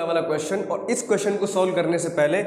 वाला क्वेश्चन। और इस क्वेश्चन को सॉल्व करने से पहले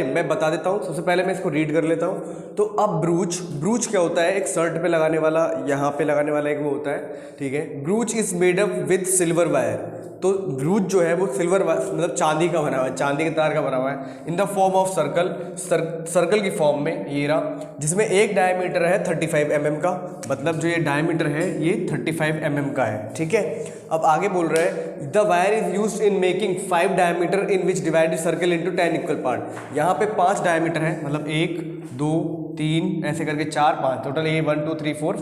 मैं बता देता हूँ। सबसे पहले मैं इसको रीड कर लेता हूँ। तो अब ब्रूच क्या होता है? एक शर्ट पे लगाने वाला, यहाँ पे लगाने वाला एक वो होता है, ठीक है। ब्रूच is made up with silver wire. तो ब्रूच जो है वो सिल्वर मतलब चांदी का बना हुआ है, चांदी के तार का बना हुआ है। In the form of circle की फॉर्म में ये रहा, जिसमें एक डायमीटर है 35 mm का। मतलब जो ये डायमीटर है ये 35 mm का है, ठीक है। अब आगे बोल रहा है the wire is used in making 5 diameter in which divided circle into 10 equal part. यहाँ पे 5 डायमीटर है, मतलब 1 2 3 ऐसे करके 4 5 टोटल ये 1 2 3 4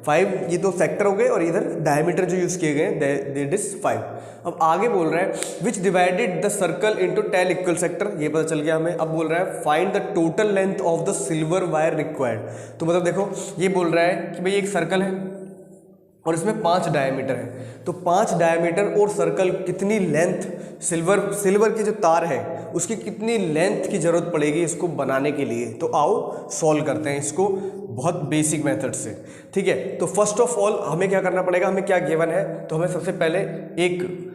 5 ये तो सेक्टर हो गए, और इधर डायमीटर जो यूज किए गए दैट इज 5। अब आगे बोल रहा है which divided the circle into 10 equal sector, ये पता चल गया हमें। अब बोल रहा है find the total length of the silver wire required. तो मतलब देखो ये बोल रहा है कि भाई एक सर्कल है और इसमें 5 डायमीटर है, तो 5 डायमीटर और सर्कल कितनी लेंथ सिल्वर की जो तार है उसकी कितनी लेंथ की जरूरत पड़ेगी इसको बनाने के लिए। तो आओ सॉल्व करते हैं इसको बहुत बेसिक मेथड से, ठीक है। तो फर्स्ट ऑफ ऑल हमें क्या करना पड़ेगा, हमें क्या गिवन है, तो हमें सबसे पहले एक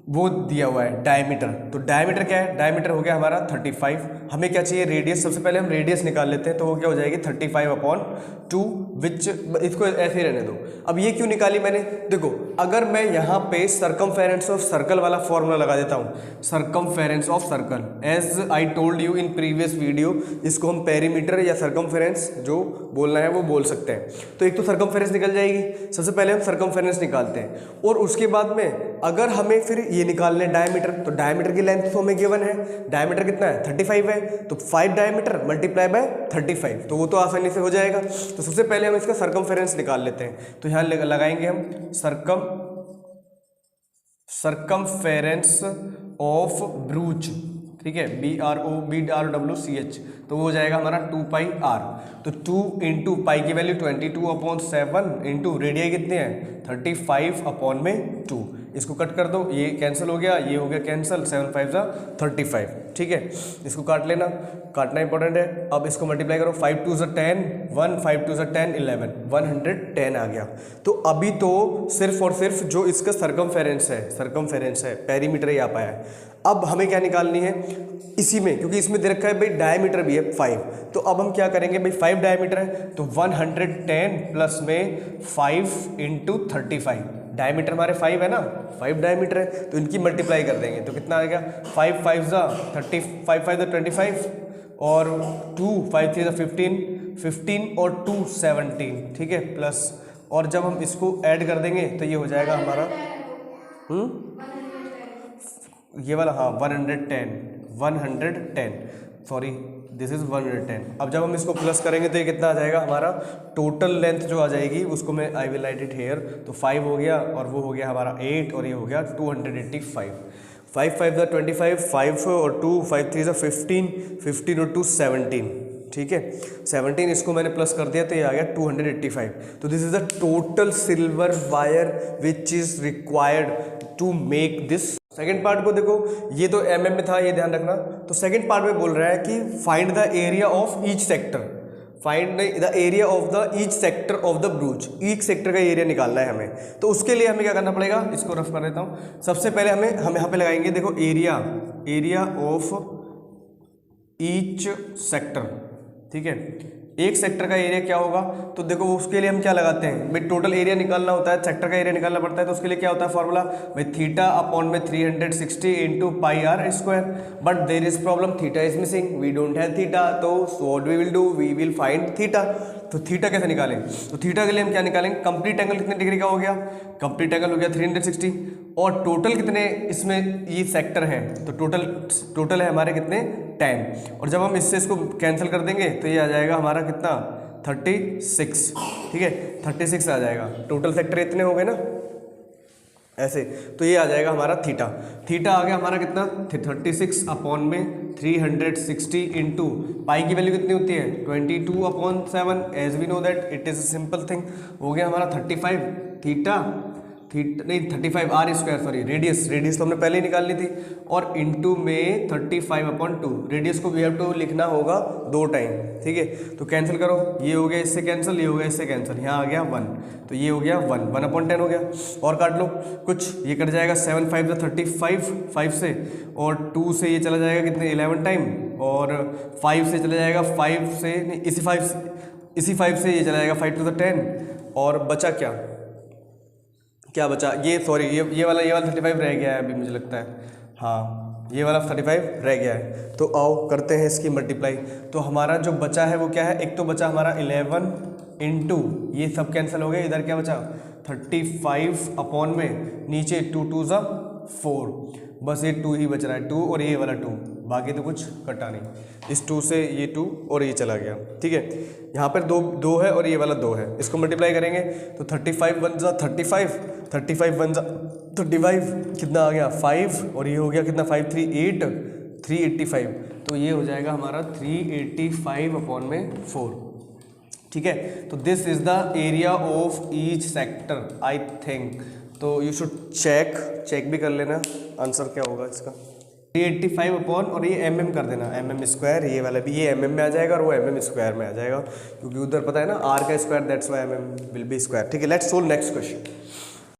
वो दिया हुआ है डायमीटर। तो डायमीटर क्या है? डायमीटर हो गया हमारा 35। हमें क्या चाहिए? रेडियस। सबसे पहले हम रेडियस निकाल लेते हैं, तो वो क्या हो जाएगी 35/2, विच इसको ऐसे ही रहने दो। अब ये क्यों निकाली मैंने? देखो अगर मैं यहाँ पे सर्कमफेरेंस ऑफ सर्कल वाला फॉर्मूला लगा देता हूँ, circumference of circle, as I told you in previous video, इसको हम पेरीमीटर या सर्कमफेरेंस जो बोलना है वो बोल सकते हैं। तो एक तो सर्कमफेरेंस निकल जाएगी, सबसे पहले हम सर्कमफेरेंस निकालते हैं, और उसके बाद में अगर हमें फिर ये निकालने डायमीटर, तो डायमीटर की लेंथ तो हमें गिवन है, डायमीटर कितना है 35 है, तो 5 डायमीटर मल्टीप्लाई बाय 35, तो वो तो आसानी से हो जाएगा। तो सबसे पहले हम इसका सर्कमफेरेंस निकाल लेते हैं। तो यहाँ लगाएंगे हम सर्कमफेरेंस ऑफ ब्रूच, ठीक है, BROWCH, तो वो हो जाएगा हमारा 2πr। तो 2 इंटू पाई की वैल्यू 22/7 इंटू रेडियाई कितने हैं 35/2। इसको कट कर दो, ये कैंसिल हो गया, ये हो गया कैंसिल, 7 5 35, ठीक है। इसको काट लेना, काटना इंपॉर्टेंट है। अब इसको मल्टीप्लाई करो, 5 2 10 1 5 2 10 11 110 आ गया। तो अभी तो सिर्फ और सिर्फ जो इसका सर्कमफेरेंस है पेरीमीटर ही आ पाया है। अब हमें क्या निकालनी है इसी में, क्योंकि इसमें दे रखा है भाई डायमीटर भी है 5, तो अब हम क्या करेंगे भाई 5 डायमीटर है तो 110 प्लस में 5 इंटू 35, डायमीटर हमारे 5 है ना, 5 डायमीटर है, तो इनकी मल्टीप्लाई कर देंगे तो कितना आएगा 5 5 30 5 5 25 और 2 5 3 15 और 2 17, ठीक है, प्लस, और जब हम इसको ऐड कर देंगे तो ये हो जाएगा हमारा ये वाला, हाँ 110 सॉरी दिस इज 110। अब जब हम इसको प्लस करेंगे तो ये कितना आ जाएगा हमारा टोटल लेंथ जो आ जाएगी उसको मैं I will write it here. तो 5 हो गया और वो हो गया हमारा 8 और ये हो गया 285। 5 5 25, 5 और 2 5 3 15 और 2 17, ठीक है 17, इसको मैंने प्लस कर दिया तो ये आ गया 285। तो this is the total silver wire which is required to make this. Second part को देखो, ये तो mm में था, ये ध्यान रखना। तो सेकेंड पार्ट में बोल रहा है कि find the area of each sector, find the area of the each sector of the ब्रूच, each sector का एरिया निकालना है हमें। तो उसके लिए हमें क्या करना पड़ेगा, इसको रफ कर देता हूँ। सबसे पहले हम यहाँ पे लगाएंगे, देखो एरिया ऑफ ईच सेक्टर, ठीक है। एक सेक्टर का एरिया क्या होगा, तो देखो उसके लिए हम क्या लगाते हैं भाई, टोटल एरिया निकालना होता है, सेक्टर का एरिया निकालना पड़ता है। तो उसके लिए क्या होता है फॉर्मूला भाई, θ/360 into πr²। But there is problem, theta is missing, we don't have theta. तो what we will do, we will find theta. तो थीटा कैसे निकालें, तो थीटा के लिए हम क्या निकालेंगे, कंप्लीट एंगल कितने डिग्री का हो गया, कंप्लीट एंगल हो गया 360, और टोटल कितने इसमें ये सेक्टर है, तो टोटल है हमारे कितने 10, और जब हम इससे इसको कैंसिल कर देंगे तो ये आ जाएगा हमारा कितना 36, ठीक है 36 आ जाएगा। टोटल सेक्टर इतने हो गए ना ऐसे, तो ये आ जाएगा हमारा थीटा आ गया हमारा कितना 36/360 इंटू पाई की वैल्यू कितनी होती है 22/7, as we know that it is a simple thing, हो गया हमारा 35 थीटा नहीं 35 आर स्क्वायर, सॉरी रेडियस तो हमने पहले ही निकाल ली थी, और इंटू में 35/2। रेडियस को वी हैव टू लिखना होगा 2 टाइम, ठीक है। तो कैंसिल करो, ये हो गया इससे कैंसिल, ये हो गया इससे कैंसिल, यहाँ आ गया 1, तो ये हो गया 1/10 हो गया। और काट लो कुछ, ये कट जाएगा 7 5 35 5 से, और 2 से ये चला जाएगा कितने 11 टाइम, और 5 से चला जाएगा 5 से नहीं इसी 5 से ये चला जाएगा 5 to the 10, और बचा क्या बचा, ये सॉरी ये वाला 35 रह गया है अभी मुझे लगता है, हाँ ये वाला 35 रह गया है। तो आओ करते हैं इसकी मल्टीप्लाई। तो हमारा जो बचा है वो क्या है, एक तो बचा हमारा 11 इंटू ये सब कैंसिल हो गए, इधर क्या बचा 35 अपॉन में नीचे 2 2 ज़ा 4, बस ये 2 ही बच रहा है, 2 और ये वाला 2, बाकी तो कुछ कटा नहीं। इस 2 से ये 2 और ये चला गया, ठीक है। यहाँ पर दो है और ये वाला 2 है, इसको मल्टीप्लाई करेंगे तो 35 1 ज़ा 35, 35 1 ज़ा 35, कितना आ गया 5, और ये हो गया कितना 5 3 8 385, तो ये हो जाएगा हमारा 385/4, ठीक है। तो this is the area of each sector I think. तो यू शुड चेक भी कर लेना आंसर क्या होगा इसका। 385 अपॉन और ये mm कर देना, mm स्क्वायर, ये वाला भी ये mm में आ जाएगा और वो mm स्क्वायर में आ जाएगा, क्योंकि उधर पता है ना r का square, that's why mm will be square, ठीक है। Let's solve next question.